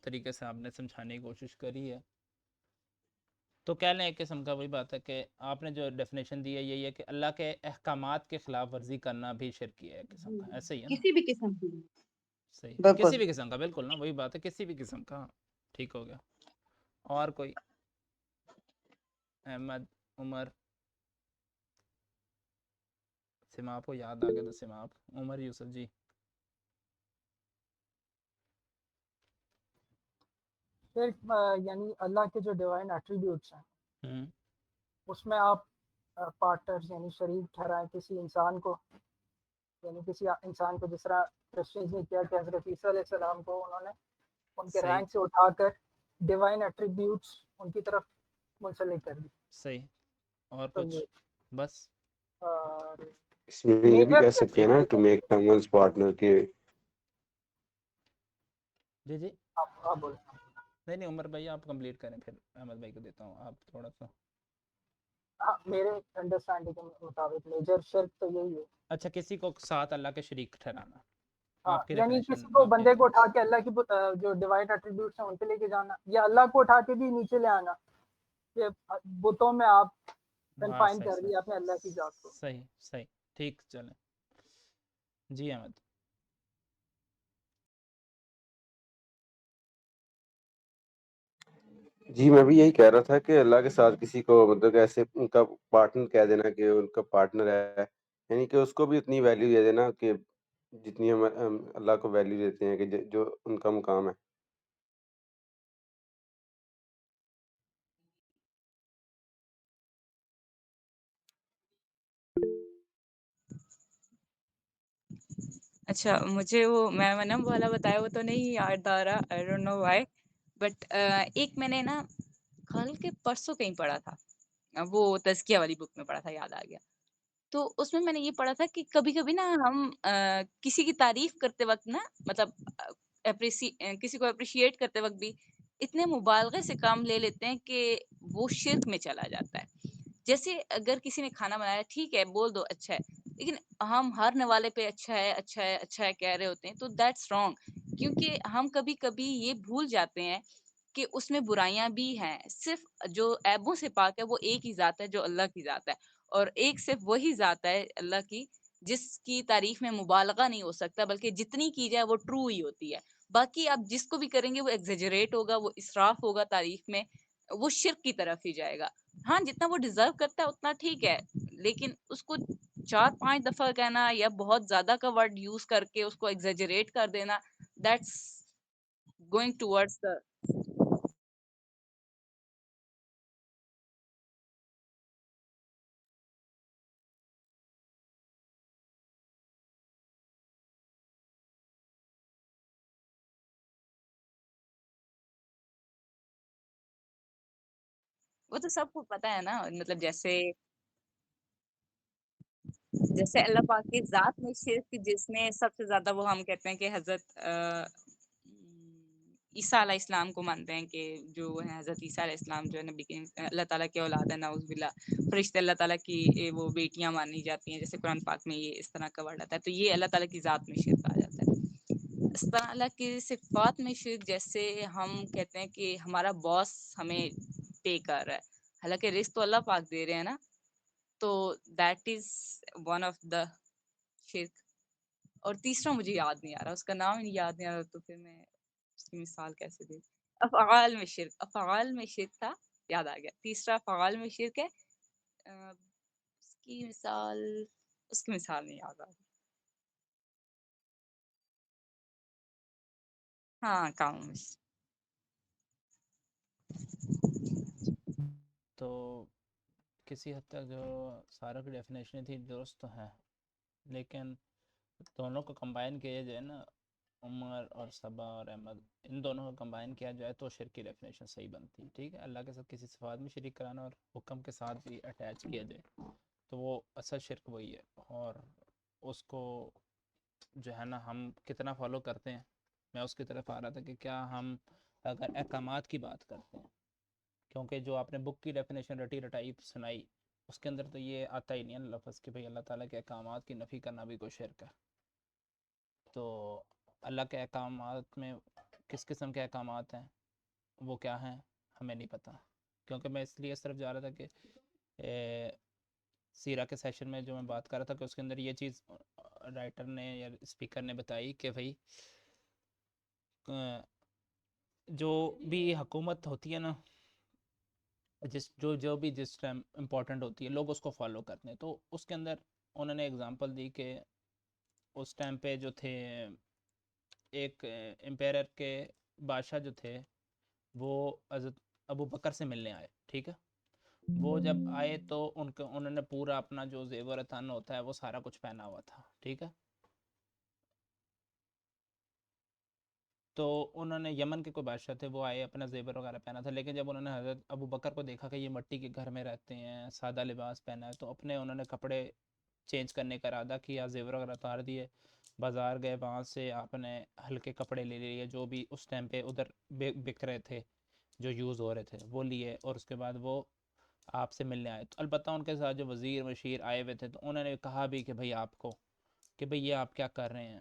طریقے سے آپ نے سمجھانے کی کوشش کری ہے. تو کہہ لیں ایک قسم کا وہی بات ہے کہ آپ نے جو ڈیفینیشن دی ہے یہی ہے کہ اللہ کے احکامات کے خلاف ورزی کرنا بھی شرک ہے ایک قسم کا, ایسے ہی ہے نا؟ کسی بھی قسم کی. صحیح, کسی بالکل. بھی قسم کا, بالکل نا وہی بات ہے, کسی بھی قسم کا. ٹھیک ہو گیا. اور کوئی؟ احمد, عمر, سماپ کو یاد آ گیا تو سماپ, عمر, یوسف جی. یعنی اللہ کے جو ڈیوائن ایٹریبیوٹس ہیں ہوں اس میں آپ پارٹنرز یعنی شریک ٹھہرائیں کسی انسان کو, یعنی کسی انسان کو, جس طرح کرسچنز نے کیا کہ حضرت عیسیٰ علیہ السلام کو انہوں نے ان کے صحیح رینک سے اٹھا کر ڈیوائن ایٹریبیوٹس ان کی طرف منسلک کر دی. صحیح. اور تو کچھ؟ یہ بس اس میں یہ بھی میجر کہہ شرک سکتے ہیں نا to make someone's partner کے. جی جی, آپ بولیں. نہیں عمر بھائی آپ کمپلیٹ کریں, پھر احمد بھائی کو دیتا ہوں. آپ تھوڑا سا. میرے انڈرسٹینڈنگ کے مطابق میجر شرک تو یہی ہے. اچھا, کسی کو ساتھ اللہ کے شریک ٹھہرانا, ہاں, آپ کی یعنی ڈیفینیشن کسی کو آپ بندے کہتے کو ہیں. اٹھا کے اللہ کی جو ڈیوائن ایٹریبیوٹس ہیں ان پہ لے کے جانا, یا اللہ کو اٹھا کے بھی نیچے لے آنا, کہ بتوں میں آپ ہاں کنفائن صحیح کر صحیح دیا اپنے اللہ کی ذات کو. صحیح صحیح. ٹھیک, چلیں. جی احمد. جی میں بھی یہی کہہ رہا تھا کہ اللہ کے ساتھ کسی کو مطلب ایسے ان کا پارٹنر کہہ دینا کہ ان کا پارٹنر ہے, یعنی کہ اس کو بھی اتنی ویلیو دے دینا کہ جتنی ہم اللہ کو ویلیو دیتے ہیں, کہ جو ان کا مقام ہے. اچھا, مجھے وہ میمنم والا بتایا وہ تو نہیں یاد آ رہا, I don't know why, but ایک میں نے نا کل کے پرسوں کہیں پڑھا تھا, وہ تزکیہ والی بک میں پڑھا تھا, یاد آ گیا. تو اس میں نے یہ پڑھا تھا کہ کبھی کبھی نا ہم کسی کی تعریف کرتے وقت نا, مطلب کسی کو اپریشیٹ کرتے وقت بھی اتنے مبالغے سے کام لے لیتے ہیں کہ وہ شرک میں چلا جاتا ہے. جیسے اگر کسی نے کھانا بنایا, ٹھیک ہے بول دو اچھا ہے, لیکن ہم ہر نوالے پہ اچھا ہے اچھا ہے اچھا ہے کہہ رہے ہوتے ہیں, تو دیٹس رانگ. کیونکہ ہم کبھی کبھی یہ بھول جاتے ہیں کہ اس میں برائیاں بھی ہیں. صرف جو عیبوں سے پاک ہے وہ ایک ہی ذات ہے جو اللہ کی ذات ہے, اور ایک صرف وہی ذات ہے اللہ کی جس کی تعریف میں مبالغہ نہیں ہو سکتا, بلکہ جتنی کی جائے وہ ٹرو ہی ہوتی ہے. باقی آپ جس کو بھی کریں گے وہ ایگزیجریٹ ہوگا, وہ اسراف ہوگا تعریف میں, وہ شرک کی طرف ہی جائے گا. ہاں جتنا وہ ڈیزرو کرتا ہے اتنا ٹھیک ہے, لیکن اس کو 4-5 دفعہ کہنا یا بہت زیادہ کا ورڈ یوز کر کے اس کو ایگزیجریٹ کر دینا, دیٹس گوئنگ ٹوورڈز دا. وہ تو سب کو پتا ہے نا, مطلب جیسے اللہ پاک کی ذات میں شرک جس نے سب سے زیادہ, وہ ہم کہتے ہیں کہ حضرت عیسیٰ علیہ السلام کو مانتے ہیں کہ جو ہے حضرت عیسیٰ علیہ السلام جو ہے نبی کے اللہ تعالیٰ کے اولاد ہے, نعوذ باللہ. فرشتے اللہ تعالیٰ کی وہ بیٹیاں مانی جاتی ہیں, جیسے قرآن پاک میں یہ اس طرح کا ورڈ آتا ہے, تو یہ اللہ تعالیٰ کی ذات میں شرک آ جاتا ہے. اس طرح اللہ کی صفات میں شرک, جیسے ہم کہتے ہیں کہ ہمارا باس ہمیں پے کر رہا ہے, حالانکہ رزق تو اللہ پاک دے رہے ہیں نا, تو that is one of the شرک. اور تیسرا مجھے یاد نہیں آ رہا, اس کا نام ہی یاد نہیں آ رہا, تو پھر میں اس کی مثال کیسے دوں. افعال میں شرک, افعال میں شرک تھا, یاد آ گیا. تیسرا افعال میں شرک ہے, اس کی مثال نہیں یاد آ رہی. ہاں کام میں. تو کسی حد تک جو سارا کی ڈیفینیشن تھی درست تو ہیں, لیکن دونوں کو کمبائن کیا جائے نا, عمر اور صبا اور احمد, ان دونوں کو کمبائن کیا جائے تو شرک کی ڈیفینیشن صحیح بنتی ہے. ٹھیک ہے, اللہ کے ساتھ کسی صفات میں شریک کرانا اور حکم کے ساتھ بھی اٹیچ کیا جائے تو وہ اصل شرک وہی ہے. اور اس کو جو ہے نا ہم کتنا فالو کرتے ہیں, میں اس کی طرف آ رہا تھا کہ کیا ہم اگر احکامات کی بات کرتے ہیں, کیونکہ جو آپ نے بک کی ڈیفینیشن رٹی رٹائی سنائی اس کے اندر تو یہ آتا ہی نہیں ہے لفظ کہ بھئی اللہ تعالیٰ کے احکامات کی نفی کرنا بھی کوئی شرک ہے. تو اللہ کے احکامات میں کس قسم کے احکامات ہیں وہ کیا ہیں ہمیں نہیں پتہ، کیونکہ میں اس لیے صرف جا رہا تھا کہ سیرہ کے سیشن میں جو میں بات کر رہا تھا کہ اس کے اندر یہ چیز رائٹر نے یا اسپیکر نے بتائی کہ بھائی جو بھی حکومت ہوتی ہے نا، جو بھی جس ٹائم امپورٹنٹ ہوتی ہے لوگ اس کو فالو کرتے ہیں. تو اس کے اندر انہوں نے اگزامپل دی کہ اس ٹائم پہ جو تھے ایک امپیرر کے بادشاہ جو تھے وہ حضرت ابو بکر سے ملنے آئے. ٹھیک ہے، وہ جب آئے تو انہوں نے پورا اپنا جو زیور تن ہوتا ہے وہ سارا کچھ پہنا ہوا تھا. ٹھیک ہے، تو انہوں نے یمن کے کوئی بادشاہ تھے، وہ آئے اپنا زیور وغیرہ پہنا تھا، لیکن جب انہوں نے حضرت ابو بکر کو دیکھا کہ یہ مٹی کے گھر میں رہتے ہیں، سادہ لباس پہنا ہے، تو اپنے انہوں نے کپڑے چینج کرنے کا ارادہ کیا، زیور وغیرہ اتار دیے، بازار گئے، وہاں سے آپ نے ہلکے کپڑے لے لیے جو بھی اس ٹائم پہ ادھر بک رہے تھے، جو یوز ہو رہے تھے وہ لیے، اور اس کے بعد وہ آپ سے ملنے آئے. تو البتہ ان کے ساتھ جو وزیر مشیر آئے ہوئے تھے تو انہوں نے کہا بھی کہ بھئی آپ کو کہ بھئی یہ آپ کیا کر رہے ہیں،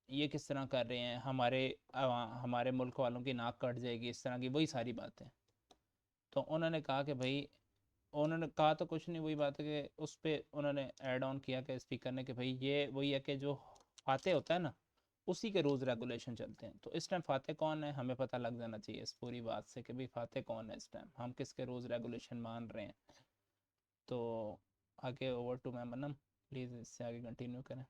یہ کس طرح کر رہے ہیں، ہمارے ملک والوں کی ناک کٹ جائے گی، اس طرح کی وہی ساری باتیں. تو انہوں نے کہا کہ بھئی، انہوں نے کہا تو کچھ نہیں، وہی بات ہے کہ اس پہ انہوں نے ایڈ آن کیا کہ اسپیکر نے کہ بھئی یہ وہی ہے کہ جو فاتح ہوتا ہے نا اسی کے رولز ریگولیشن چلتے ہیں. تو اس ٹائم فاتح کون ہے ہمیں پتہ لگ جانا چاہیے اس پوری بات سے کہ بھئی فاتح کون ہے، اس ٹائم ہم کس کے رولز ریگولیشن مان رہے ہیں. تو آگے اوور ٹو میم منم، پلیز اس سے آگے کنٹینیو کریں.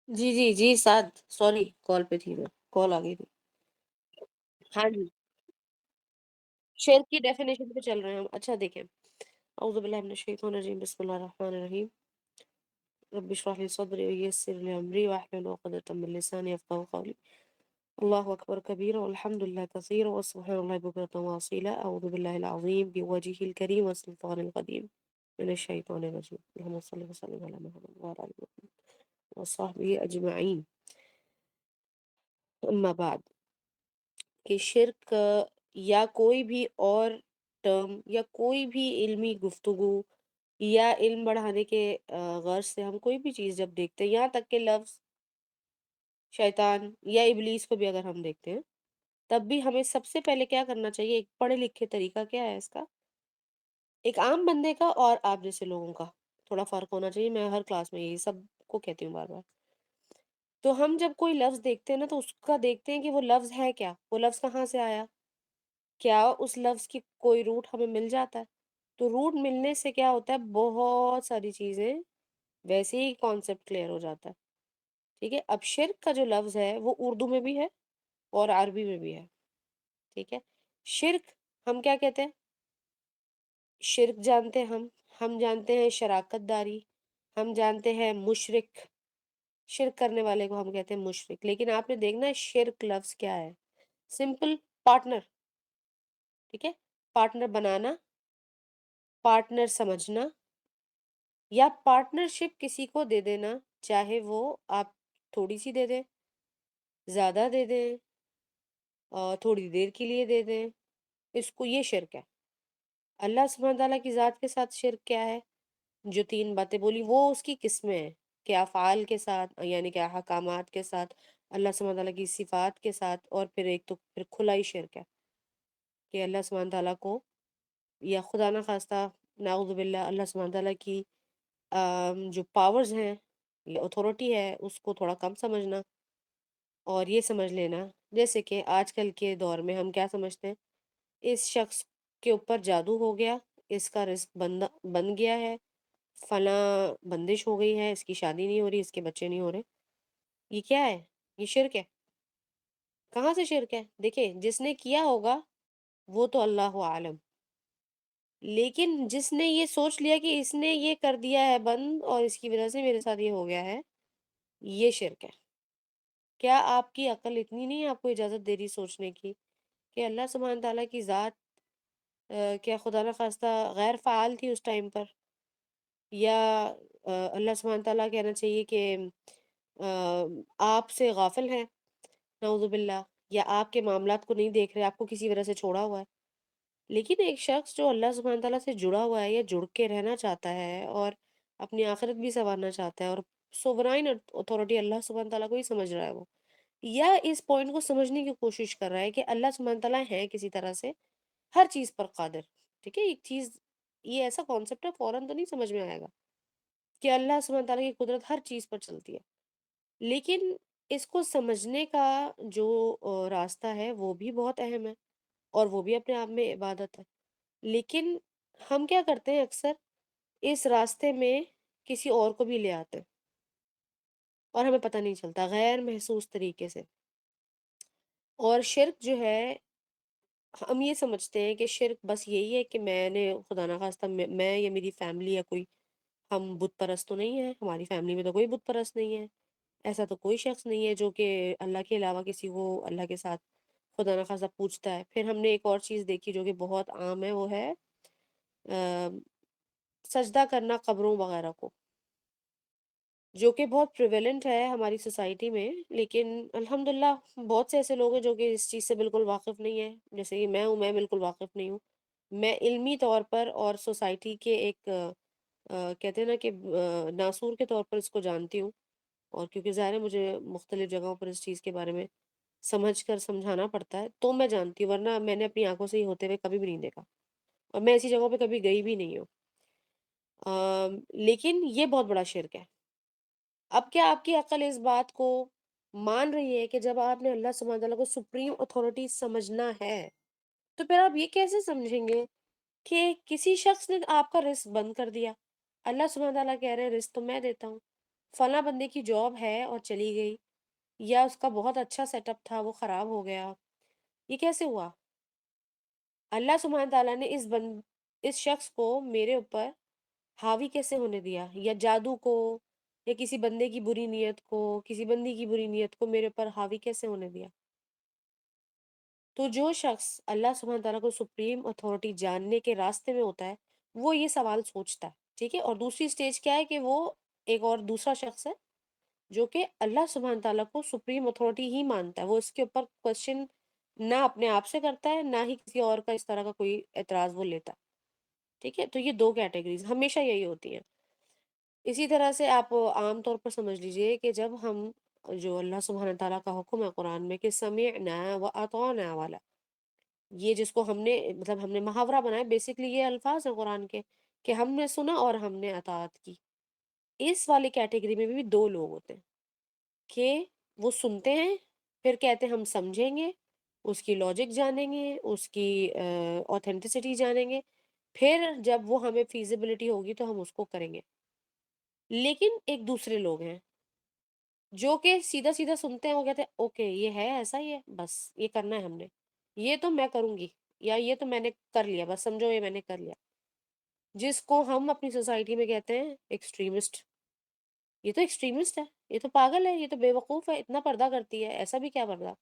جی جی جی سعد، سوری کال پہ تھی میں، کال آ گئی تھی. ہاں جی، شعر کی ڈیفینیشن پہ چل رہے ہیں ہم. اچھا دیکھیں، اعوذ باللہ من الشیطان الرجیم، بسم اللہ الرحمن الرحیم. رب اشرح لي صدري ويسر لي امري واحلل عقدة من لساني يفقهوا قولي. الله اکبر کبیرا والحمد للہ کثیرا وسبحان اللہ بکرة واصیلا. اعوذ باللہ العظیم بوجهه الکریم والسلطان القدیم من الشیطان الرجیم. اللهم صل وسلم علی محمد وعلى آل محمد وصحبه اجمعین. اما بعد، کہ شرک یا کوئی بھی اور ٹرم یا کوئی بھی علمی گفتگو یا علم بڑھانے کے غرض سے ہم کوئی بھی چیز جب دیکھتے ہیں، یہاں تک کہ لفظ شیطان یا ابلیس کو بھی اگر ہم دیکھتے ہیں، تب بھی ہمیں سب سے پہلے کیا کرنا چاہیے؟ ایک پڑھے لکھے طریقہ کیا ہے اس کا، ایک عام بندے کا اور آپ جیسے لوگوں کا تھوڑا فرق ہونا چاہیے. میں ہر کلاس میں یہی سب کو کہتی ہوں بار بار. تو ہم جب کوئی لفظ دیکھتے ہیں نا تو اس کا دیکھتے ہیں کہ وہ لفظ ہے کیا، وہ لفظ کہاں سے آیا، کیا اس لفظ کی کوئی روٹ ہمیں مل جاتا ہے. تو روٹ ملنے سے کیا ہوتا ہے، بہت ساری چیزیں ویسے ہی کانسیپٹ کلیئر ہو جاتا ہے. ٹھیک ہے، اب شرک کا جو لفظ ہے وہ اردو میں بھی ہے اور عربی میں بھی ہے. ٹھیک ہے، شرک ہم کیا کہتے ہیں، شرک جانتے ہیں ہم جانتے ہیں شراکت داری، ہم جانتے ہیں مشرک، شرک کرنے والے کو ہم کہتے ہیں مشرک. لیکن آپ نے دیکھنا ہے شرک لفظ کیا ہے، سمپل پارٹنر. ٹھیک ہے، پارٹنر بنانا، پارٹنر سمجھنا، یا پارٹنرشپ کسی کو دے دینا، چاہے وہ آپ تھوڑی سی دے دیں، زیادہ دے دیں، تھوڑی دیر کے لیے دے دیں، اس کو یہ شرک ہے. اللہ سبحانہ تعالیٰ کی ذات کے ساتھ شرک کیا ہے، جو تین باتیں بولی وہ اس کی قسمیں ہیں کہ افعال کے ساتھ یعنی کہ احکامات کے ساتھ، اللہ سبحانہ تعالیٰ کی صفات کے ساتھ، اور پھر ایک تو پھر کھلا ہی شرک ہے کہ اللہ سبحانہ تعالیٰ کو یا خدا نہ خواستہ نعوذ باللہ اللہ سبحانہ تعالیٰ کی جو پاورز ہیں یا اتھارٹی ہے اس کو تھوڑا کم سمجھنا، اور یہ سمجھ لینا جیسے کہ آج کل کے دور میں ہم کیا سمجھتے ہیں، اس شخص کے اوپر جادو ہو گیا، اس کا رزق بن گیا ہے، فلاں بندش ہو گئی ہے، اس کی شادی نہیں ہو رہی، اس کے بچے نہیں ہو رہے. یہ کیا ہے، یہ شرک ہے. کہاں سے شرک ہے؟ دیکھیں جس نے کیا ہوگا وہ تو اللہ عالم، لیکن جس نے یہ سوچ لیا کہ اس نے یہ کر دیا ہے بند اور اس کی وجہ سے میرے ساتھ یہ ہو گیا ہے، یہ شرک ہے. کیا آپ کی عقل اتنی نہیں ہے آپ کو اجازت دے رہی سوچنے کی کہ اللہ سبحانہ تعالیٰ کی ذات کیا خدا نہ خواستہ غیر فعال تھی اس ٹائم پر، یا اللہ سبحانہ تعالیٰ کہنا چاہیے کہ آپ سے غافل ہیں نعوذ باللہ، یا آپ کے معاملات کو نہیں دیکھ رہے، آپ کو کسی وجہ سے چھوڑا ہوا ہے. لیکن ایک شخص جو اللہ سبحانہ تعالیٰ سے جڑا ہوا ہے یا جڑ کے رہنا چاہتا ہے اور اپنی آخرت بھی سنوارنا چاہتا ہے، اور سوورائن اتھارٹی اللہ سبحانہ تعالیٰ کو ہی سمجھ رہا ہے، وہ یا اس پوائنٹ کو سمجھنے کی کوشش کر رہا ہے کہ اللہ سبحانہ تعالیٰ ہے کسی طرح سے ہر چیز پر قادر. ٹھیک ہے، ایک چیز یہ ایسا کانسیپٹ ہے، فوراً تو نہیں سمجھ میں آئے گا کہ اللہ سبحانہ تعالیٰ کی قدرت ہر چیز پر چلتی ہے، لیکن اس کو سمجھنے کا جو راستہ ہے وہ بھی بہت اہم ہے، اور وہ بھی اپنے آپ میں عبادت ہے. لیکن ہم کیا کرتے ہیں اکثر، اس راستے میں کسی اور کو بھی لے آتے ہیں اور ہمیں پتہ نہیں چلتا، غیر محسوس طریقے سے. اور شرک جو ہے، ہم یہ سمجھتے ہیں کہ شرک بس یہی ہے کہ میں نے خدا نخواستہ میں یا میری فیملی یا کوئی، ہم بت پرست تو نہیں ہیں، ہماری فیملی میں تو کوئی بت پرست نہیں ہے، ایسا تو کوئی شخص نہیں ہے جو کہ اللہ کے علاوہ کسی کو اللہ کے ساتھ خدا نخواستہ پوچھتا ہے. پھر ہم نے ایک اور چیز دیکھی جو کہ بہت عام ہے، وہ ہے سجدہ کرنا قبروں وغیرہ کو، جو کہ بہت پریویلنٹ ہے ہماری سوسائٹی میں. لیکن الحمدللہ بہت سے ایسے لوگ ہیں جو کہ اس چیز سے بالکل واقف نہیں ہیں، جیسے کہ میں ہوں، میں بالکل واقف نہیں ہوں. میں علمی طور پر اور سوسائٹی کے ایک کہتے ہیں نا کہ ناصور کے طور پر اس کو جانتی ہوں، اور کیونکہ ظاہر ہے مجھے مختلف جگہوں پر اس چیز کے بارے میں سمجھ کر سمجھانا پڑتا ہے، تو میں جانتی ہوں، ورنہ میں نے اپنی آنکھوں سے ہی ہوتے ہوئے کبھی بھی نہیں دیکھا، اور میں ایسی جگہوں پہ کبھی گئی بھی نہیں ہوں. لیکن یہ بہت بڑا شرک ہے. اب کیا آپ کی عقل اس بات کو مان رہی ہے کہ جب آپ نے اللہ سبحانہ تعالیٰ کو سپریم اتھارٹی سمجھنا ہے، تو پھر آپ یہ کیسے سمجھیں گے کہ کسی شخص نے آپ کا رزق بند کر دیا؟ اللہ سبحانہ تعالیٰ کہہ رہے ہیں رزق تو میں دیتا ہوں، فلاں بندے کی جاب ہے اور چلی گئی، یا اس کا بہت اچھا سیٹ اپ تھا وہ خراب ہو گیا، یہ کیسے ہوا؟ اللہ سبحانہ تعالیٰ نے اس شخص کو میرے اوپر حاوی کیسے ہونے دیا، یا جادو کو، یا کسی بندے کی بری نیت کو، کسی بندی کی بری نیت کو میرے اوپر حاوی کیسے ہونے دیا؟ تو جو شخص اللہ سبحانہ تعالیٰ کو سپریم اتھارٹی جاننے کے راستے میں ہوتا ہے، وہ یہ سوال سوچتا ہے. ٹھیک ہے، اور دوسری سٹیج کیا ہے کہ وہ ایک اور دوسرا شخص ہے جو کہ اللہ سبحانہ تعالیٰ کو سپریم اتھارٹی ہی مانتا ہے، وہ اس کے اوپر کوشچن نہ اپنے آپ سے کرتا ہے، نہ ہی کسی اور کا اس طرح کا کوئی اعتراض وہ لیتا. ٹھیک ہے، تو یہ دو کیٹیگریز ہمیشہ یہی ہوتی ہیں. اسی طرح سے آپ عام طور پر سمجھ لیجئے کہ جب ہم جو اللہ سبحانہ تعالیٰ کا حکم ہے قرآن میں کہ سمعنا و اطعنا والا، یہ جس کو ہم نے مطلب ہم نے محاورہ بنایا، بیسکلی یہ الفاظ ہیں قرآن کے کہ ہم نے سنا اور ہم نے اطاعت کی. اس والی کیٹیگری میں بھی دو لوگ ہوتے ہیں کہ وہ سنتے ہیں، پھر کہتے ہیں ہم سمجھیں گے، اس کی لاجک جانیں گے، اس کی اوتھینٹسٹی جانیں گے، پھر جب وہ ہمیں فیزیبلٹی ہوگی تو ہم اس کو کریں گے. لیکن ایک دوسرے لوگ ہیں جو کہ سیدھا سیدھا سنتے ہیں، وہ کہتے ہیں اوکے یہ ہے ایسا ہی ہے، بس یہ کرنا ہے ہم نے، یہ تو میں کروں گی، یا یہ تو میں نے کر لیا، بس سمجھو یہ میں نے کر لیا. جس کو ہم اپنی سوسائٹی میں کہتے ہیں ایکسٹریمسٹ. یہ تو ایکسٹریمسٹ ہے، یہ تو پاگل ہے، یہ تو بے وقوف ہے، اتنا پردہ کرتی ہے، ایسا بھی کیا پردہ؟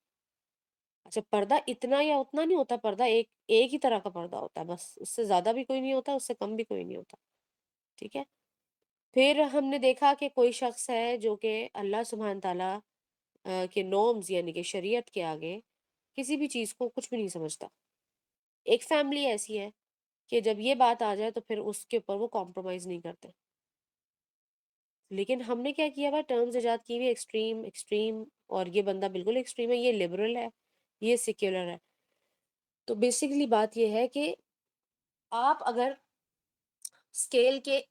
اچھا پردہ اتنا یا اتنا نہیں ہوتا، پردہ ایک ہی طرح کا پردہ ہوتا ہے، بس اس سے زیادہ بھی کوئی نہیں ہوتا، اس سے کم بھی کوئی نہیں ہوتا. ٹھیک ہے، پھر ہم نے دیکھا کہ کوئی شخص ہے جو کہ اللہ سبحانہ تعالیٰ کے نورمز یعنی کہ شریعت کے آگے کسی بھی چیز کو کچھ بھی نہیں سمجھتا. ایک فیملی ایسی ہے کہ جب یہ بات آ جائے تو پھر اس کے اوپر وہ کمپرومائز نہیں کرتے. لیکن ہم نے کیا کیا ہوا، ٹرمز ایجاد کی ہوئی ایکسٹریم ایکسٹریم، اور یہ بندہ بالکل ایکسٹریم ہے، یہ لبرل ہے، یہ سیکولر ہے. تو بیسیکلی بات یہ ہے کہ آپ اگر اسکیل کے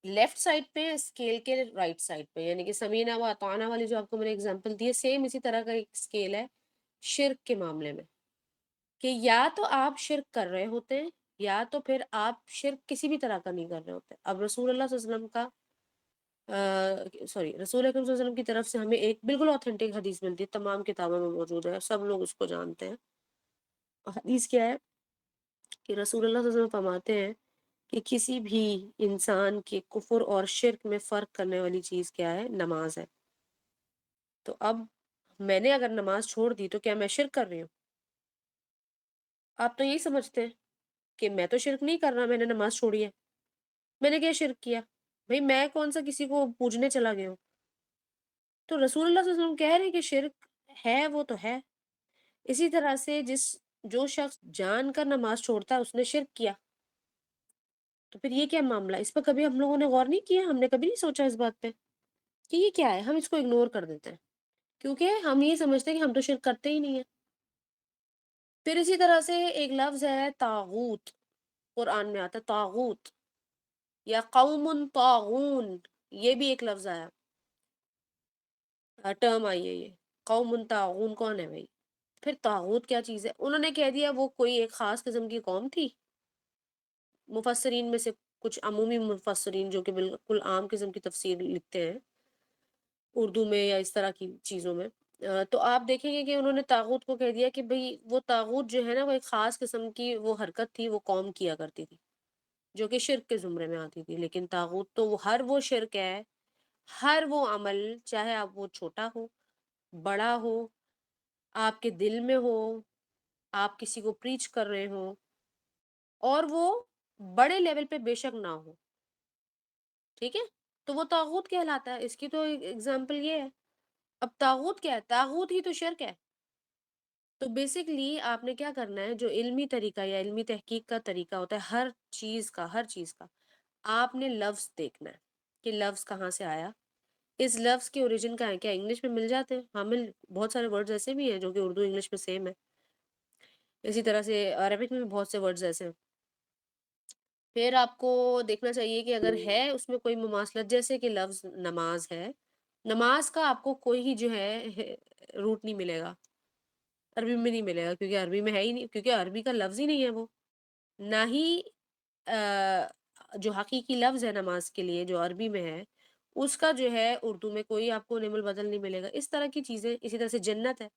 لیفٹ سائڈ پہ، اسکیل کے رائٹ سائڈ پہ، یعنی کہ سمینا و اطعنا والی جو آپ کو میں نے اگزامپل دی ہے، سیم اسی طرح کا ایک اسکیل ہے شرک کے معاملے میں، کہ یا تو آپ شرک کر رہے ہوتے ہیں، یا تو پھر آپ شرک کسی بھی طرح کا نہیں کر رہے ہوتے. اب رسول اللہ صلی اللہ علیہ وسلم کا رسول اکرم صلی اللہ علیہ وسلم کی طرف سے ہمیں ایک بالکل اوتھینٹک حدیث ملتی ہے، تمام کتابوں میں موجود ہے، سب لوگ اس کو جانتے ہیں. حدیث کیا ہے کہ رسول اللہ صلی اللہ علیہ وسلم فرماتے ہیں کہ کسی بھی انسان کے کفر اور شرک میں فرق کرنے والی چیز کیا ہے؟ نماز ہے. تو اب میں نے اگر نماز چھوڑ دی تو کیا میں شرک کر رہی ہوں؟ آپ تو یہی سمجھتے ہیں کہ میں تو شرک نہیں کر رہا، میں نے نماز چھوڑی ہے، میں نے کیا شرک کیا؟ بھئی میں کون سا کسی کو پوجنے چلا گیا ہوں؟ تو رسول اللہ صلی اللہ علیہ وسلم کہہ رہے ہیں کہ شرک ہے وہ تو ہے. اسی طرح سے جو شخص جان کر نماز چھوڑتا ہے اس نے شرک کیا. تو پھر یہ کیا معاملہ؟ اس پر کبھی ہم لوگوں نے غور نہیں کیا، ہم نے کبھی نہیں سوچا اس بات پہ کہ یہ کیا ہے. ہم اس کو اگنور کر دیتے ہیں کیونکہ ہم یہ سمجھتے ہیں کہ ہم تو شرک کرتے ہی نہیں ہیں. پھر اسی طرح سے ایک لفظ ہے طاغوت، قرآن میں آتا ہے طاغوت یا قوم طاغون، یہ بھی ایک لفظ آیا، ٹرم آئی ہے یہ. قوم طاغون کون ہے بھائی؟ پھر طاغوت کیا چیز ہے؟ انہوں نے کہہ دیا وہ کوئی ایک خاص قسم کی قوم تھی. مفسرین میں سے کچھ عمومی مفسرین جو کہ بالکل عام قسم کی تفسیر لکھتے ہیں اردو میں یا اس طرح کی چیزوں میں، تو آپ دیکھیں گے کہ انہوں نے طاغوت کو کہہ دیا کہ بھئی وہ طاغوت جو ہے نا وہ ایک خاص قسم کی وہ حرکت تھی، وہ قوم کیا کرتی تھی جو کہ شرک کے زمرے میں آتی تھی. لیکن طاغوت تو ہر وہ شرک ہے، ہر وہ عمل، چاہے آپ وہ چھوٹا ہو بڑا ہو، آپ کے دل میں ہو، آپ کسی کو پریچ کر رہے ہوں اور وہ بڑے لیول پہ بے شک نہ ہو، ٹھیک ہے، تو وہ طاغوت کہلاتا ہے. اس کی تو اگزامپل یہ ہے. اب طاغوت کیا ہے؟ طاغوت ہی تو شرک ہے. تو بیسکلی آپ نے کیا کرنا ہے، جو علمی طریقہ یا علمی تحقیق کا طریقہ ہوتا ہے ہر چیز کا، آپ نے لفظ دیکھنا ہے کہ لفظ کہاں سے آیا، اس لفظ کے اوریجن کا ہے. کیا انگلش میں مل جاتے ہیں؟ ہاں، بہت سارے ورڈز ایسے بھی ہیں جو کہ اردو انگلش میں سیم ہے. اسی طرح سے عربک میں بھی بہت سے ورڈز ایسے ہیں. پھر آپ کو دیکھنا چاہیے کہ اگر ہے اس میں کوئی مماثلت، جیسے کہ لفظ نماز ہے، نماز کا آپ کو کوئی ہی جو ہے روٹ نہیں ملے گا، عربی میں نہیں ملے گا، کیونکہ عربی میں ہے ہی نہیں، کیونکہ عربی کا لفظ ہی نہیں ہے وہ. نہ ہی جو حقیقی لفظ ہے نماز کے لیے جو عربی میں ہے اس کا جو ہے اردو میں کوئی آپ کو نعم البدل نہیں ملے گا. اس طرح کی چیزیں. اسی طرح سے جنت ہے،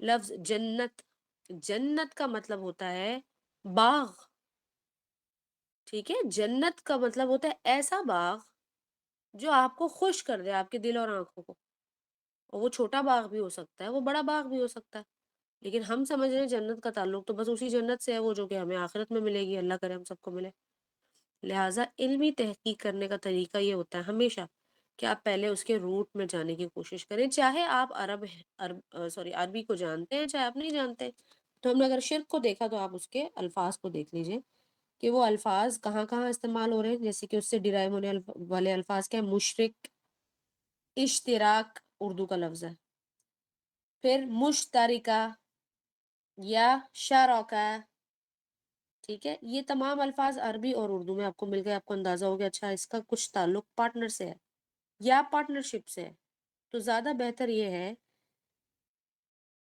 لفظ جنت، جنت کا مطلب ہوتا ہے باغ، ٹھیک ہے. جنت کا مطلب ہوتا ہے ایسا باغ جو آپ کو خوش کر دے، آپ کے دل اور آنکھوں کو. اور وہ چھوٹا باغ بھی ہو سکتا ہے، وہ بڑا باغ بھی ہو سکتا ہے. لیکن ہم سمجھ رہے ہیں جنت کا تعلق تو بس اسی جنت سے ہے وہ جو کہ ہمیں آخرت میں ملے گی، اللہ کرے ہم سب کو ملے. لہٰذا علمی تحقیق کرنے کا طریقہ یہ ہوتا ہے ہمیشہ کہ آپ پہلے اس کے روٹ میں جانے کی کوشش کریں، چاہے آپ عربی کو جانتے ہیں چاہے آپ نہیں جانتے. تو ہم نے اگر شرک کو دیکھا تو آپ اس کے الفاظ کو دیکھ لیجئے کہ وہ الفاظ کہاں کہاں استعمال ہو رہے ہیں. جیسے کہ اس سے ڈرائیو ہونے والے الفاظ کیا ہے؟ مشرک، اشتراک اردو کا لفظ ہے، پھر مشترکہ یا شراکہ، ٹھیک ہے. یہ تمام الفاظ عربی اور اردو میں آپ کو مل گئے. آپ کو اندازہ ہو گیا اچھا اس کا کچھ تعلق پارٹنر سے ہے یا پارٹنرشپ سے ہے. تو زیادہ بہتر یہ ہے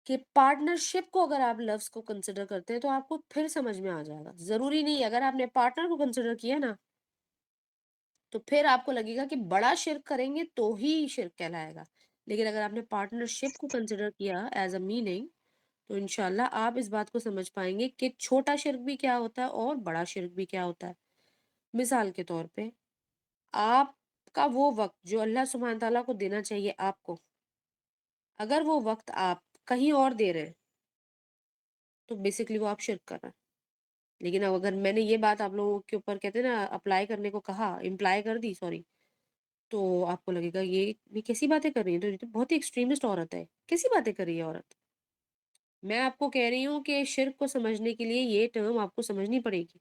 کہ پارٹنرشپ کو اگر آپ لفظ کو کنسیڈر کرتے ہیں تو آپ کو پھر سمجھ میں آ جائے گا. ضروری نہیں اگر آپ نے پارٹنر کو کنسیڈر کیا نا تو پھر آپ کو لگے گا کہ بڑا شرک کریں گے تو ہی شرک کہلائے گا. لیکن اگر آپ نے پارٹنرشپ کو کنسیڈر کیا ایز اے میننگ تو انشاءاللہ آپ اس بات کو سمجھ پائیں گے کہ چھوٹا شرک بھی کیا ہوتا ہے اور بڑا شرک بھی کیا ہوتا ہے. مثال کے طور پہ آپ کا وہ وقت جو اللہ سبحانہ تعالیٰ کو دینا چاہیے آپ کو، اگر وہ وقت آپ کہیں اور دے رہے ہیں تو بیسکلی وہ آپ شرک کر رہے ہیں. لیکن اب اگر میں نے یہ بات آپ لوگوں کے اوپر کہتے ہیں نا اپلائی کرنے کو کہا، امپلائی کر دی سوری، تو آپ کو لگے گا یہ کیسی باتیں کر رہی ہیں، تو یہ تو بہت ہی ایکسٹریمسٹ عورت ہے، کیسی باتیں کر رہی ہے عورت. میں آپ کو کہہ رہی ہوں کہ شرک کو سمجھنے کے لیے یہ ٹرم آپ کو سمجھنی پڑے گی.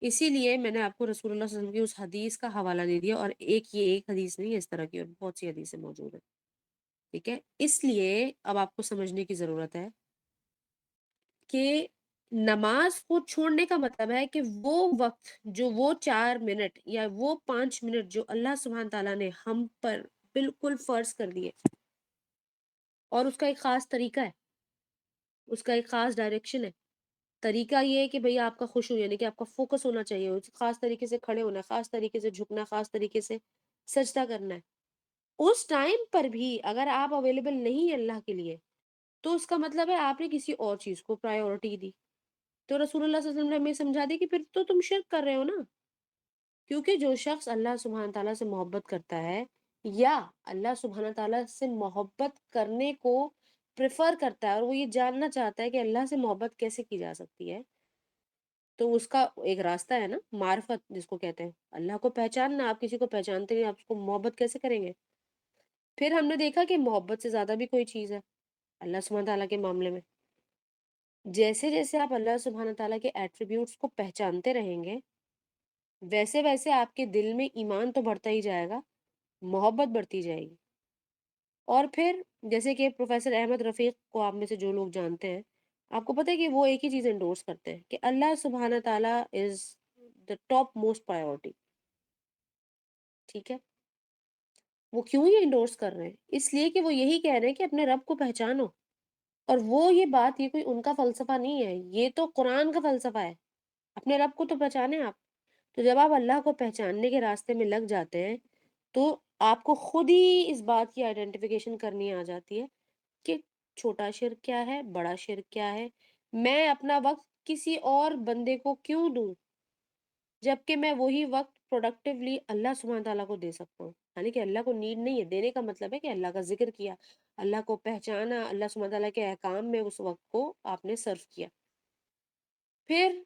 اسی لیے میں نے آپ کو رسول اللہ صلی اللہ علیہ وسلم کی اس حدیث کا حوالہ دے دیا، اور ایک حدیث نہیں ہے، اس طرح کی اور بہت سی حدیثیں موجود ہیں، ٹھیک ہے. اس لیے اب آپ کو سمجھنے کی ضرورت ہے کہ نماز کو چھوڑنے کا مطلب ہے کہ وہ وقت جو وہ 4 منٹ یا وہ 5 منٹ جو اللہ سبحانہ تعالیٰ نے ہم پر بالکل فرض کر دیے، اور اس کا ایک خاص طریقہ ہے، اس کا ایک خاص ڈائریکشن ہے. طریقہ یہ ہے کہ بھئی آپ کا خشوع یعنی کہ آپ کا فوکس ہونا چاہیے، خاص طریقے سے کھڑے ہونا ہے، خاص طریقے سے جھکنا، خاص طریقے سے سجدہ کرنا ہے. اس ٹائم پر بھی اگر آپ اویلیبل نہیں ہیں اللہ کے لیے تو اس کا مطلب ہے آپ نے کسی اور چیز کو پرائیورٹی دی. تو رسول اللہ صلی اللہ علیہ وسلم نے ہمیں سمجھا دی کہ پھر تو تم شرک کر رہے ہو نا. کیونکہ جو شخص اللہ سبحانہ تعالیٰ سے محبت کرتا ہے یا اللہ سبحانہ تعالیٰ سے محبت کرنے کو پریفر کرتا ہے اور وہ یہ جاننا چاہتا ہے کہ اللہ سے محبت کیسے کی جا سکتی ہے، تو اس کا ایک راستہ ہے نا معرفت جس کو کہتے ہیں، اللہ کو پہچاننا. آپ کسی کو پہچانتے نہیں، آپ اس کو محبت کیسے کریں گے؟ پھر ہم نے دیکھا کہ محبت سے زیادہ بھی کوئی چیز ہے اللہ سبحانہ تعالیٰ کے معاملے میں. جیسے جیسے آپ اللہ سبحانہ تعالیٰ کے ایٹریبیوٹس کو پہچانتے رہیں گے ویسے ویسے آپ کے دل میں ایمان تو بڑھتا ہی جائے گا، محبت بڑھتی جائے گی. اور پھر جیسے کہ پروفیسر احمد رفیق کو آپ میں سے جو لوگ جانتے ہیں، آپ کو پتہ ہے کہ وہ ایک ہی چیز انڈورس کرتے ہیں کہ اللہ سبحانہ تعالیٰ از دا ٹاپ موسٹ پرائیورٹی. ٹھیک ہے، وہ کیوں یہ انڈورس کر رہے ہیں؟ اس لیے کہ وہ یہی کہہ رہے ہیں کہ اپنے رب کو پہچانو. اور وہ یہ بات یہ کوئی ان کا فلسفہ نہیں ہے، یہ تو قرآن کا فلسفہ ہے. اپنے رب کو تو پہچانے آپ. تو جب آپ اللہ کو پہچاننے کے راستے میں لگ جاتے ہیں تو آپ کو خود ہی اس بات کی آئیڈینٹیفیکیشن کرنی آ جاتی ہے کہ چھوٹا شرک کیا ہے، بڑا شرک کیا ہے. میں اپنا وقت کسی اور بندے کو کیوں دوں جبکہ میں وہی وقت پروڈکٹیولی اللہ سبحانہ تعالیٰ کو دے سکتا ہوں. یعنی کہ اللہ کو نیڈ نہیں ہے، دینے کا مطلب ہے کہ اللہ کا ذکر کیا، اللہ کو پہچانا، اللہ سبحانہ تعالیٰ کے احکام میں اس وقت کو آپ نے صرف کیا. پھر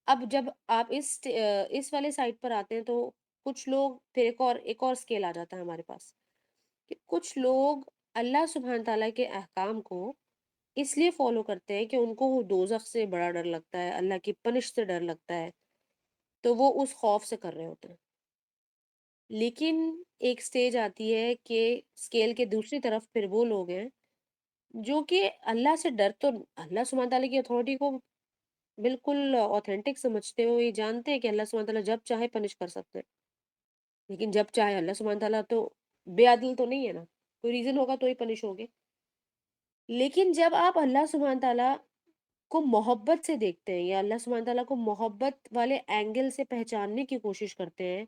اب جب آپ اس والے سائٹ پر آتے ہیں تو کچھ لوگ پھر ایک اور اسکیل آ جاتا ہے ہمارے پاس کہ کچھ لوگ اللہ سبحانہ تعالیٰ کے احکام کو اس لیے فالو کرتے ہیں کہ ان کو وہ دوزخ سے بڑا ڈر لگتا ہے، اللہ کی پنش سے ڈر لگتا ہے، تو وہ اس خوف سے کر رہے ہوتے ہیں. لیکن ایک سٹیج آتی ہے کہ اسکیل کے دوسری طرف پھر وہ لوگ ہیں جو کہ اللہ سے ڈر تو اللہ سبحانہ تعالیٰ کی اتھارٹی کو بالکل اوتھینٹک سمجھتے ہوئے یہ جانتے ہیں کہ اللہ سبحانہ تعالیٰ جب چاہے پنش کر سکتے ہیں، لیکن جب چاہے اللہ سبحانہ تعالیٰ تو بے عدل تو نہیں ہے نا، کوئی ریزن ہوگا تو ہی پنش ہوگے. لیکن جب آپ اللہ سبحانہ تعالیٰ کو محبت سے دیکھتے ہیں یا اللہ سبحانہ تعالیٰ کو محبت والے اینگل سے پہچاننے کی کوشش کرتے ہیں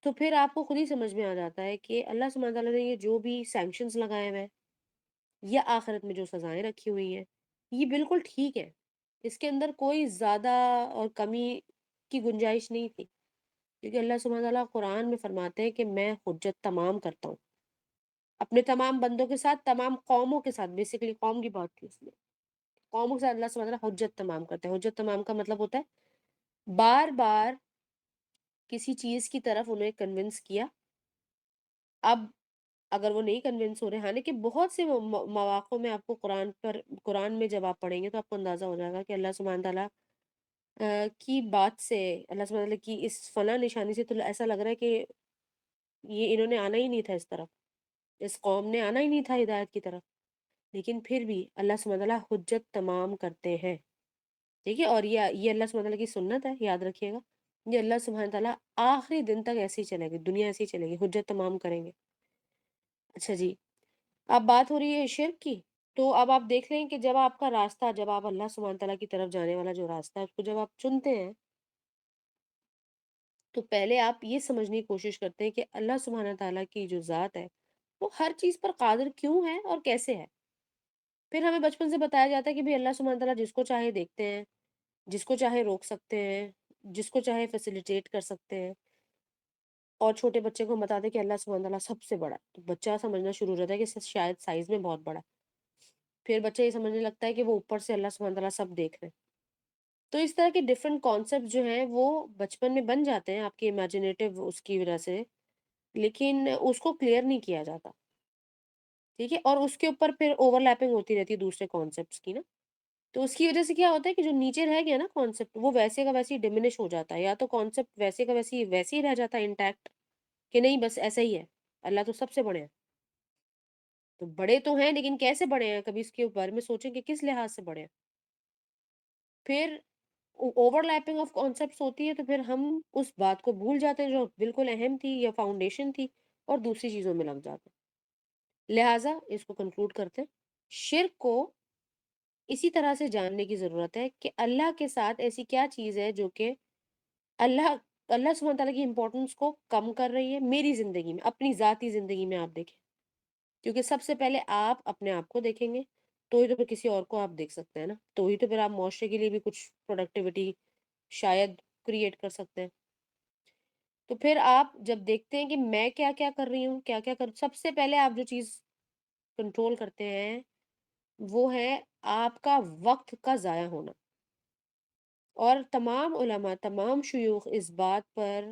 تو پھر آپ کو خود ہی سمجھ میں آ جاتا ہے کہ اللہ سبحانہ تعالیٰ نے یہ جو بھی سینکشنز لگائے ہوئے ہیں یا آخرت میں جو سزائیں رکھی ہوئی ہیں یہ بالکل ٹھیک ہے. اس کے اندر کوئی زیادہ اور کمی کی گنجائش نہیں تھی، کیونکہ اللہ سبحانہ تعالیٰ قرآن میں فرماتے ہیں کہ میں حجت تمام کرتا ہوں اپنے تمام بندوں کے ساتھ، تمام قوموں کے ساتھ. بیسیکلی قوم کی بات کی اس میں، قوموں کے ساتھ اللہ سبحانہ تعالیٰ حجت تمام کرتے ہیں. حجت تمام کا مطلب ہوتا ہے بار بار کسی چیز کی طرف انہیں کنونس کیا. اب اگر وہ نہیں کنونس ہو رہے، حالانکہ بہت سے مواقع میں آپ کو قرآن میں جب آپ پڑھیں گے تو آپ کو اندازہ ہو جائے گا کہ اللہ سبحانہ تعالیٰ کی بات سے، اللہ سبحانہ تعالیٰ کی اس فلاں نشانی سے تو ایسا لگ رہا ہے کہ یہ انہوں نے آنا ہی نہیں تھا اس طرف، اس قوم نے آنا ہی نہیں تھا ہدایت کی طرف. لیکن پھر بھی اللہ سبحانہ تعالیٰ حجت تمام کرتے ہیں. ٹھیک ہے، اور یہ اللہ سبحانہ تعالیٰ کی سنت ہے، یاد رکھیے گا. یہ اللہ سبحانہ تعالیٰ آخری دن تک ایسے ہی چلے گی، دنیا ایسے ہی چلے گی، حجت تمام کریں گے. اچھا جی، اب بات ہو رہی ہے شرک کی. تو اب آپ دیکھ لیں کہ جب آپ کا راستہ، جب آپ اللہ سبحانہ تعالیٰ کی طرف جانے والا جو راستہ ہے اس کو جب آپ چنتے ہیں تو پہلے آپ یہ سمجھنے کی کوشش کرتے ہیں کہ اللہ سبحانہ تعالیٰ کی جو ذات ہے وہ ہر چیز پر قادر کیوں ہے اور کیسے ہے. پھر ہمیں بچپن سے بتایا جاتا ہے کہ بھی اللہ سبحانہ تعالیٰ جس کو چاہے دیکھتے ہیں، جس کو چاہے روک سکتے ہیں، جس کو چاہے فیسیلیٹیٹ کر سکتے ہیں. اور چھوٹے بچے کو ہم بتا دیں کہ اللہ سبحانہ تعالیٰ سب سے بڑا ہے تو بچہ سمجھنا شروع ہو جاتا ہے کہ شاید سائز میں بہت بڑا ہے. پھر بچہ یہ سمجھنے لگتا ہے کہ وہ اوپر سے اللہ سبحانہ تعالیٰ سب دیکھ رہے ہیں. تو اس طرح کے ڈفرینٹ کانسیپٹ جو ہیں وہ بچپن میں بن جاتے ہیں آپ کی امیجنیٹو اس کی وجہ سے، لیکن اس کو کلیئر نہیں کیا جاتا. ٹھیک ہے، اور اس کے اوپر پھر اوور لیپنگ ہوتی رہتی ہے دوسرے کانسیپٹس کی نا. تو اس کی وجہ سے کیا ہوتا ہے کہ جو نیچے رہ گیا نا کانسیپٹ وہ ویسے کا ویسے ہی ڈیمینش ہو جاتا ہے، یا تو کانسیپٹ ویسے کا ویسے ہی رہ جاتا ہے انٹیکٹ کہ نہیں بس ایسا ہی ہے، اللہ تو سب سے بڑے ہیں. تو بڑے تو ہیں لیکن کیسے بڑے ہیں، کبھی اس کے بارے میں سوچیں کہ کس لحاظ سے بڑے ہیں. پھر اوور لیپنگ آف کانسیپٹس ہوتی ہے تو پھر ہم اس بات کو بھول جاتے ہیں جو بالکل اہم تھی یا فاؤنڈیشن تھی اور دوسری چیزوں میں لگ جاتے ہیں. لہٰذا اس کو کنکلوڈ کرتے ہیں، شرک کو اسی طرح سے جاننے کی ضرورت ہے کہ اللہ کے ساتھ ایسی کیا چیز ہے جو کہ اللہ اللہ سبحانہ تعالیٰ کی امپورٹنس کو کم کر رہی ہے میری زندگی میں، اپنی ذاتی زندگی میں. آپ دیکھیں، کیونکہ سب سے پہلے آپ اپنے آپ کو دیکھیں گے تو ہی تو پھر کسی اور کو آپ دیکھ سکتے ہیں نا، تو ہی تو پھر آپ معاشرے کے لیے بھی کچھ پروڈکٹیوٹی شاید کریٹ کر سکتے ہیں. تو پھر آپ جب دیکھتے ہیں کہ میں کیا کیا کر رہی ہوں، کیا کیا کر، سب سے پہلے آپ جو چیز کنٹرول کرتے ہیں وہ ہے آپ کا وقت کا ضائع ہونا. اور تمام علماء، تمام شیوخ اس بات پر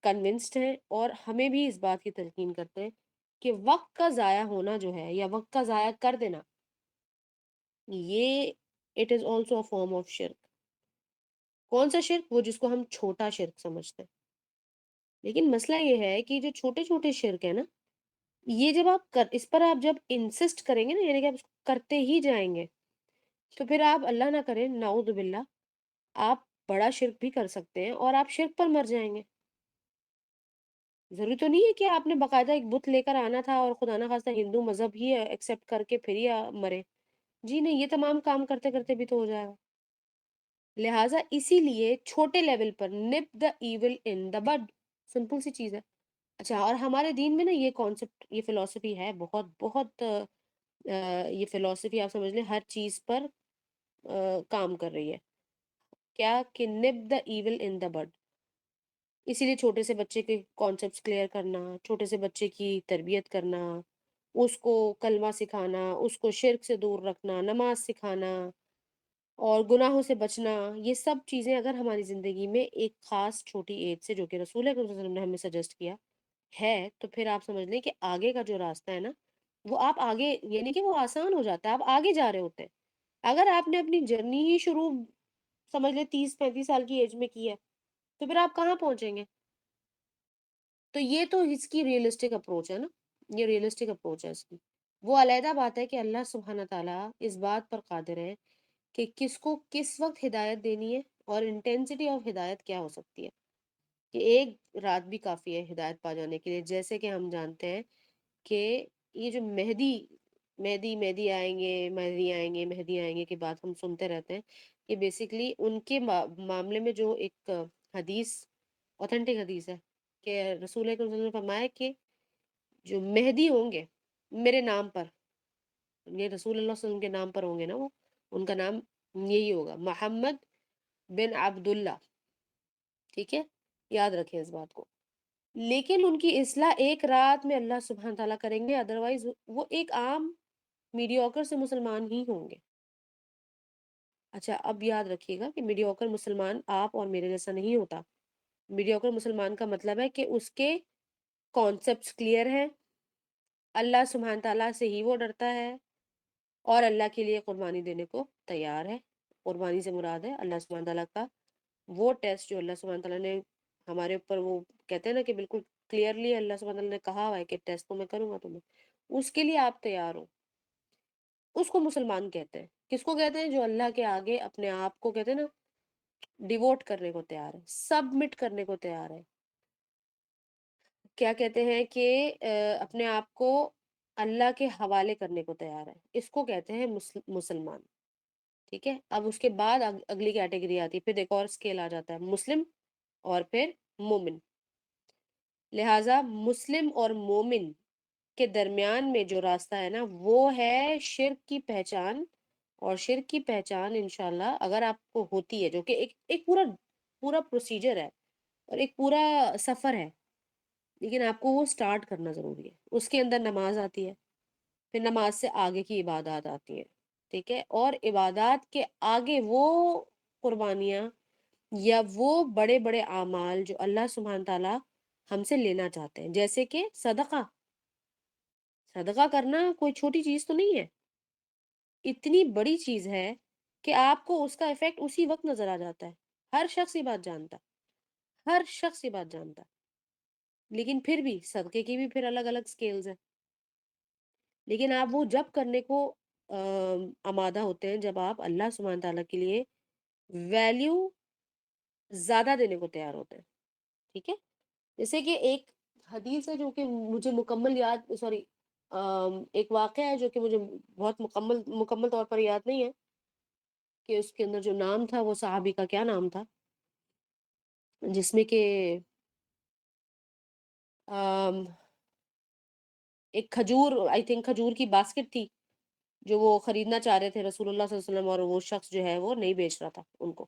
کنونسڈ ہیں اور ہمیں بھی اس بات کی تلقین کرتے ہیں کہ وقت کا ضائع ہونا جو ہے یا وقت کا ضائع کر دینا، یہ it is also a form of شرک. کون سا شرک؟ وہ جس کو ہم چھوٹا شرک سمجھتے ہیں. لیکن مسئلہ یہ ہے کہ جو چھوٹے چھوٹے شرک ہیں نا، یہ جب آپ اس پر آپ جب انسسٹ کریں گے نا، یعنی کہ آپ اس کو کرتے ہی جائیں گے، تو پھر آپ اللہ نہ کرے نعوذ باللہ آپ بڑا شرک بھی کر سکتے ہیں اور آپ شرک پر مر جائیں گے. ضروری تو نہیں ہے کہ آپ نے باقاعدہ ایک بت لے کر آنا تھا اور خدا نہ خواستہ ہندو مذہب ہی ایکسیپٹ کر کے پھر ہی مرے. جی نہیں، یہ تمام کام کرتے کرتے بھی تو ہو جائے گا. لہٰذا اسی لیے چھوٹے لیول پر نپ دا ایول ان دا بڈ، سمپل سی چیز ہے. اچھا، اور ہمارے دین میں نا یہ کانسیپٹ، یہ فلسفی ہے بہت بہت یہ فلسفی آپ سمجھ لیں ہر چیز پر کام کر رہی ہے. کیا کہ نپ دا ایول ان دا بڈ. اسی لیے چھوٹے سے بچے کے کانسیپٹس کلیئر کرنا، چھوٹے سے بچے کی تربیت کرنا، اس کو کلمہ سکھانا، اس کو شرک سے دور رکھنا، نماز سکھانا اور گناہوں سے بچنا، یہ سب چیزیں اگر ہماری زندگی میں ایک خاص چھوٹی ایج سے، جو کہ رسول اکرم صلی اللہ علیہ وسلم نے ہمیں سجیسٹ کیا ہے، تو پھر آپ سمجھ لیں کہ آگے کا جو راستہ ہے نا، وہ آپ آگے، یعنی کہ وہ آسان ہو جاتا ہے، آپ آگے جا رہے ہوتے ہیں. اگر آپ نے اپنی جرنی ہی شروع سمجھ لیں 30-35 سال کی ایج میں کی ہے، تو پھر آپ کہاں پہنچیں گے؟ تو یہ تو اس کی ریئلسٹک اپروچ ہے نا، یہ ریئلسٹک اپروچ ہے اس کی. وہ علیحدہ بات ہے کہ اللہ سبحانہ تعالیٰ اس بات پر قادر ہے کہ کس کو کس وقت ہدایت دینی ہے اور انٹینسٹی آف ہدایت کیا ہو سکتی ہے، کہ ایک رات بھی کافی ہے ہدایت پا جانے کے لیے. جیسے کہ ہم جانتے ہیں کہ یہ جو مہدی آئیں گے، مہدی آئیں گے، مہدی آئیں گے کی بات ہم سنتے رہتے ہیں، یہ بیسیکلی ان کے معاملے میں جو ایک حدیث، اوتھینٹک حدیث ہے کہ رسول اکرم صلی اللہ علیہ وسلم نے فرمایا کہ جو مہدی ہوں گے میرے نام پر، یہ رسول اللہ صلی اللہ علیہ وسلم کے نام پر ہوں گے نا، وہ ان کا نام یہی ہوگا، محمد بن عبداللہ. ٹھیک ہے، یاد رکھیں اس بات کو. لیکن ان کی اصلاح ایک رات میں اللہ سبحانہ تعالیٰ کریں گے، ادروائز وہ ایک عام میڈیوکر سے مسلمان ہی ہوں گے. اچھا، اب یاد رکھیے گا کہ میڈیوکر مسلمان آپ اور میرے جیسا نہیں ہوتا. میڈیوکر مسلمان کا مطلب ہے کہ اس کے کانسیپٹس کلیئر ہیں، اللہ سبحانہ تعالیٰ سے ہی وہ ڈرتا ہے اور اللہ کے لیے قربانی دینے کو تیار ہے. قربانی سے مراد ہے اللہ سبحانہ تعالیٰ کا وہ ٹیسٹ جو اللہ سبحانہ تعالیٰ نے ہمارے اوپر، وہ کہتے ہیں نا کہ بالکل کلیئرلی اللہ سبحانہ تعالیٰ نے کہا ہوا ہے کہ ٹیسٹ تو میں کروں گا تمہیں، اس کے لیے آپ تیار ہو. اس کو مسلمان کہتے ہیں. کس کو کہتے ہیں؟ جو اللہ کے آگے اپنے آپ کو، کہتے ہیں نا، ڈیووٹ کرنے کو تیار ہے، سبمٹ کرنے کو تیار ہے. کیا کہتے ہیں کہ اپنے آپ کو اللہ کے حوالے کرنے کو تیار ہے. اس کو کہتے ہیں مسلمان. ٹھیک ہے، اب اس کے بعد اگلی کیٹیگری آتی ہے، پھر ایک اور اسکیل آ جاتا ہے، مسلم اور پھر مومن. لہٰذا مسلم اور مومن کے درمیان میں جو راستہ ہے نا، وہ ہے شرک کی پہچان. اور شرک کی پہچان انشاءاللہ اگر آپ کو ہوتی ہے، جو کہ ایک پورا پروسیجر ہے اور ایک پورا سفر ہے، لیکن آپ کو وہ سٹارٹ کرنا ضروری ہے. اس کے اندر نماز آتی ہے، پھر نماز سے آگے کی عبادات آتی ہیں. ٹھیک ہے، اور عبادات کے آگے وہ قربانیاں یا وہ بڑے بڑے اعمال جو اللہ سبحانہ تعالیٰ ہم سے لینا چاہتے ہیں، جیسے کہ صدقہ کرنا کوئی چھوٹی چیز تو نہیں ہے، اتنی بڑی چیز ہے کہ آپ کو اس کا ایفیکٹ اسی وقت نظر آ جاتا ہے. ہر شخص یہ بات جانتا، ہر شخص یہ بات جانتا. لیکن پھر بھی صدقے کی بھی پھر الگ الگ سکیلز ہیں. لیکن آپ وہ جب کرنے کو آمادہ ہوتے ہیں جب آپ اللہ سبحانہ تعالیٰ کے لیے ویلیو زیادہ دینے کو تیار ہوتے ہیں. ٹھیک ہے، جیسے کہ ایک حدیث ہے جو کہ مجھے مکمل یاد، سوری، ایک واقعہ ہے جو کہ مجھے بہت مکمل طور پر یاد نہیں ہے کہ اس کے اندر جو نام تھا وہ صحابی کا کیا نام تھا، جس میں کہ ایک کھجور، آئی تھنک کھجور کی باسکٹ تھی جو وہ خریدنا چاہ رہے تھے رسول اللہ صلی اللہ علیہ وسلم، اور وہ شخص جو ہے وہ نہیں بیچ رہا تھا ان کو.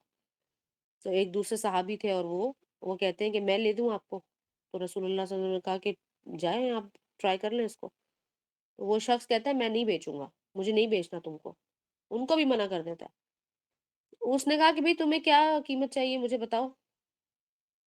تو ایک دوسرے صحابی تھے اور وہ کہتے ہیں کہ میں لے دوں آپ کو. تو رسول اللہ صلی اللہ علیہ وسلم نے کہا کہ جائیں آپ ٹرائی کر لیں اس کو. تو وہ شخص کہتا ہے میں نہیں بیچوں گا، مجھے نہیں بیچنا تم کو. ان کو بھی منع کر دیتا ہے. اس نے کہا کہ بھئی تمہیں کیا قیمت چاہیے مجھے بتاؤ.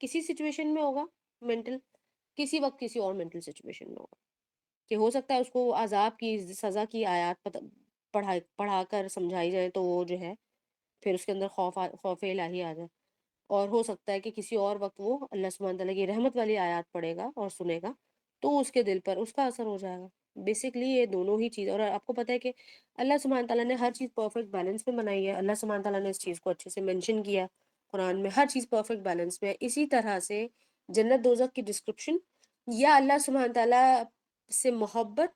کسی سچویشن میں ہوگا مینٹل، کسی وقت کسی اور مینٹل سچویشن میں ہوگا، کہ ہو سکتا ہے اس کو عذاب کی سزا کی آیات پڑھا کر سمجھائی جائے تو وہ جو ہے پھر اس کے اندر خوف الہی آ جائے، اور ہو سکتا ہے کہ کسی اور وقت وہ اللہ سبحانہ تعالیٰ کی رحمت والی آیات پڑھے گا اور سنے گا تو اس کے دل پر اس کا اثر ہو جائے گا۔ بیسکلی یہ دونوں ہی چیز، اور آپ کو پتہ ہے کہ اللہ سبحانہ تعالیٰ نے ہر چیز پرفیکٹ بیلنس میں بنائی ہے، اللہ سبحانہ تعالیٰ نے اس چیز کو اچھے سے مینشن کیا قرآن میں، ہر چیز پرفیکٹ بیلنس میں ہے۔ اسی طرح سے جنت دوزخ کی ڈسکرپشن یا اللہ سبحانہ تعالیٰ سے محبت،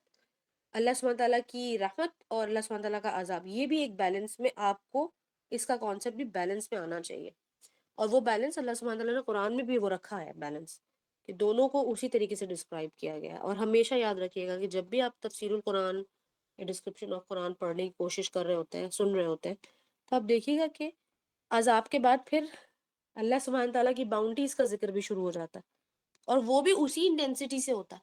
اللہ سبحانہ تعالیٰ کی رحمت اور اللہ سبحانہ تعالیٰ کا عذاب، یہ بھی ایک بیلنس میں آپ کو اس کا کانسیپٹ بھی بیلنس میں آنا چاہیے، اور وہ بیلنس اللہ سبحانہ تعالیٰ نے قرآن میں بھی وہ رکھا ہے بیلنس، کہ دونوں کو اسی طریقے سے ڈسکرائب کیا گیا ہے۔ اور ہمیشہ یاد رکھیے گا کہ جب بھی آپ تفسیر القرآن یا ڈسکرپشن آف قرآن پڑھنے کی کوشش کر رہے ہوتے ہیں، سن رہے ہوتے ہیں، تو آپ دیکھیے گا کہ عذاب کے بعد پھر اللہ سبحانہ تعالیٰ کی باؤنٹیز کا ذکر بھی شروع ہو جاتا ہے، اور وہ بھی اسی انٹینسٹی سے ہوتا ہے۔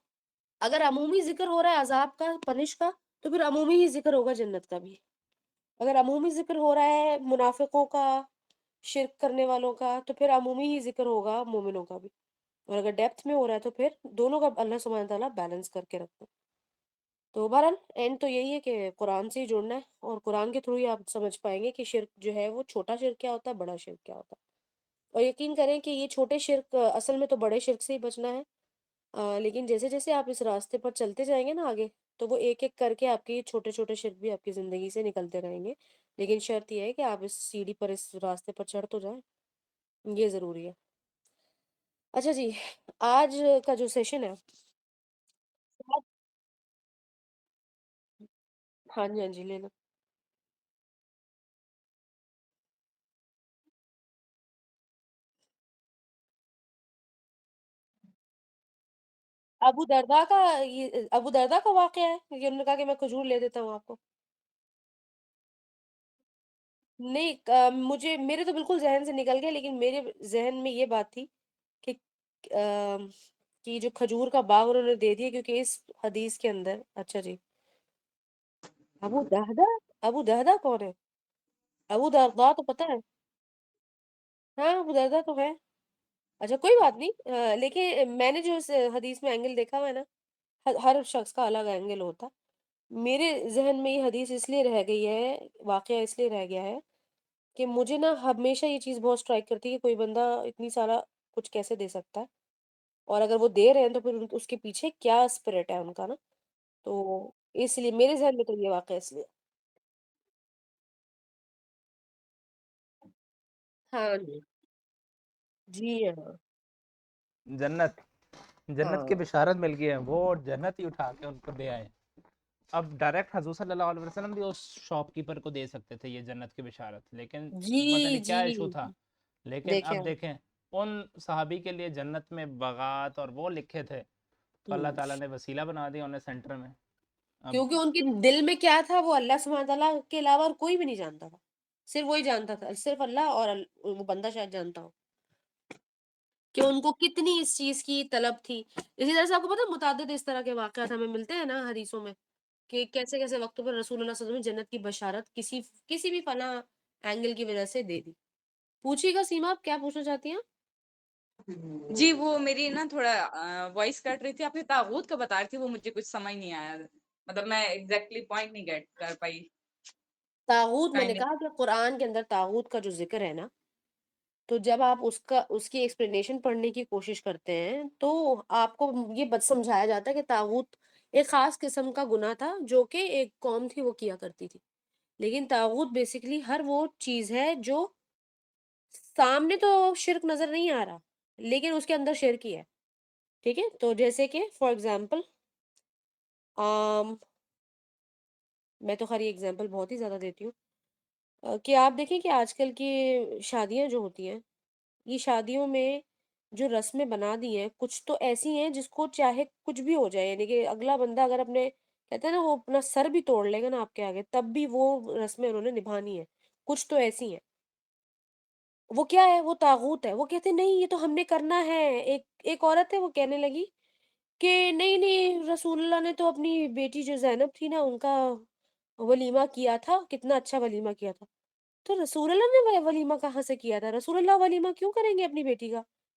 اگر عمومی ذکر ہو رہا ہے عذاب کا، پنش کا، تو پھر عمومی ہی ذکر ہوگا جنت کا بھی۔ اگر عمومی ذکر ہو رہا ہے منافقوں کا، شرک کرنے والوں کا، تو پھر عمومی ہی ذکر ہوگا مومنوں کا بھی، اور اگر ڈیپتھ میں ہو رہا ہے تو پھر دونوں کا اللہ سبحانہ تعالیٰ بیلنس کر کے رکھتا ہے۔ تو بہرحال اینڈ تو یہی ہے کہ قرآن سے ہی جڑنا ہے، اور قرآن کے تھرو ہی آپ سمجھ پائیں گے کہ شرک جو ہے وہ چھوٹا شرک کیا ہوتا ہے، بڑا شرک کیا ہوتا ہے، اور یقین کریں کہ یہ چھوٹے شرک اصل میں تو بڑے شرک سے ہی بچنا ہے، لیکن جیسے جیسے آپ اس راستے پر چلتے جائیں گے نا آگے، تو وہ ایک ایک کر کے آپ کے یہ چھوٹے چھوٹے شرک بھی آپ کی زندگی سے نکلتے رہیں گے، لیکن شرط یہ ہے کہ آپ اس سیڑھی پر، اس راستے پر چڑھ تو جائیں، یہ ضروری ہے۔ اچھا جی، آج کا جو سیشن ہے، ہاں جی ہاں جی لے لو۔ ابو دردا کا، یہ ابو دردا کا واقعہ ہے کہ انہوں نے کہا کہ میں کھجور لے دیتا ہوں آپ کو؟ نہیں، مجھے میرے تو بالکل ذہن سے نکل گیا، لیکن میرے ذہن میں یہ بات تھی کہ کہ جو کھجور کا باغ انہوں نے دے دیا، کیونکہ اس حدیث کے اندر، اچھا جی، ابو دہدا، ابو دہدا کون ہے؟ ابو دردا تو پتہ ہے، ہاں ابو دردا تو ہے، اچھا کوئی بات نہیں، لیکن میں نے جو اس حدیث میں اینگل دیکھا ہوا ہے نا، ہر شخص کا الگ اینگل ہوتا، میرے ذہن میں یہ حدیث اس لیے رہ گئی ہے، واقعہ اس لیے رہ گیا ہے کہ مجھے نا ہمیشہ یہ چیز بہت اسٹرائک کرتی ہے کہ کوئی بندہ اتنی سارا کچھ کیسے دے سکتا ہے، اور اگر وہ دے رہے ہیں تو پھر اس کے پیچھے کیا اسپرٹ ہے ان کا نا، تو اس لیے میرے ذہن میں تو یہ واقعہ اس لیے، ہاں جی، جی ہاں، جنت جنت کی ہاں بشارت مل گئی ہے، وہ جنت ہی اٹھا کے ان کو دے آئے۔ اب ڈائریکٹ حضور صلی اللہ علیہ وسلم بھی اس شاپ کیپر کو دے سکتے تھے یہ جنت کی بشارت، لیکن پتہ جی نہیں کیا جی، ایشو تھا، لیکن دیکھیں اب دیکھیں ان صحابی کے لیے جنت میں باغات اور وہ لکھے تھے، تو اللہ تعالیٰ نے وسیلہ بنا دیا انہیں سینٹر میں۔ اب کیونکہ ان کے دل میں کیا تھا، وہ اللہ سبحانہ تعالیٰ کے علاوہ اور کوئی بھی نہیں جانتا تھا، صرف وہی جانتا تھا، صرف اللہ اور وہ بندہ شاید جانتا ہو کہ ان کو کتنی اس چیز کی طلب تھی۔ اسی طرح سے آپ کو پتہ ہے متعدد اس طرح کے واقعات ہمیں ملتے ہیں نا حدیثوں میں، کہ کیسے کیسے وقتوں پر رسول اللہ صلی اللہ علیہ وسلم نے جنت کی بشارت کسی بھی فلاں اینگل کی وجہ سے دے دی۔ پوچھیے گا سیما، آپ کیا پوچھنا چاہتی ہیں؟ جی وہ میری نا تھوڑا وائس کٹ رہی تھی، آپ نے طاغوت کا بتا رہی تھی، وہ مجھے کچھ سمجھ نہیں آیا، مطلب میں ایگزیکٹلی پوائنٹ نہیں گیٹ کر پائی۔ طاغوت، میں نے کائنڈ کہا کہ قرآن کے اندر طاغوت کا جو ذکر ہے نا، تو جب آپ اس کی ایکسپلینیشن پڑھنے کی کوشش کرتے ہیں تو آپ کو یہ بات سمجھایا جاتا ہے کہ طاغوت ایک خاص قسم کا گناہ تھا جو کہ ایک قوم تھی وہ کیا کرتی تھی، لیکن طاغوت بیسیکلی ہر وہ چیز ہے جو سامنے تو شرک نظر نہیں آ رہا لیکن اس کے اندر شرک ہی ہے، ٹھیک ہے؟ تو جیسے کہ فار ایگزامپل، میں تو خیر ایگزامپل بہت ہی زیادہ دیتی ہوں، کہ آپ دیکھیں کہ آج کل کی شادیاں جو ہوتی ہیں، یہ شادیوں میں جو رسمیں بنا دی ہیں کچھ تو ایسی ہیں جس کو چاہے کچھ بھی ہو جائے، یعنی کہ اگلا بندہ اگر اپنے کہتے ہیں نا وہ اپنا سر بھی توڑ لے گا نا آپ کے آگے، تب بھی وہ رسمیں انہوں نے نبھانی ہے، کچھ تو ایسی ہیں، وہ کیا ہے، وہ طاغوت ہے، وہ کہتے ہیں نہیں یہ تو ہم نے کرنا ہے۔ ایک عورت ہے وہ کہنے لگی کہ نہیں نہیں، رسول اللہ نے تو اپنی بیٹی جو زینب تھی نا ان کا ولیمہ کیا تھا، کتنا اچھا ولیمہ کیا تھا۔ تو رسول اللہ نے ولیمہ کہاں سے کیا تھا؟ رسول اللہ ولیمہ کیوں کریں گے اپنی بیٹی کا؟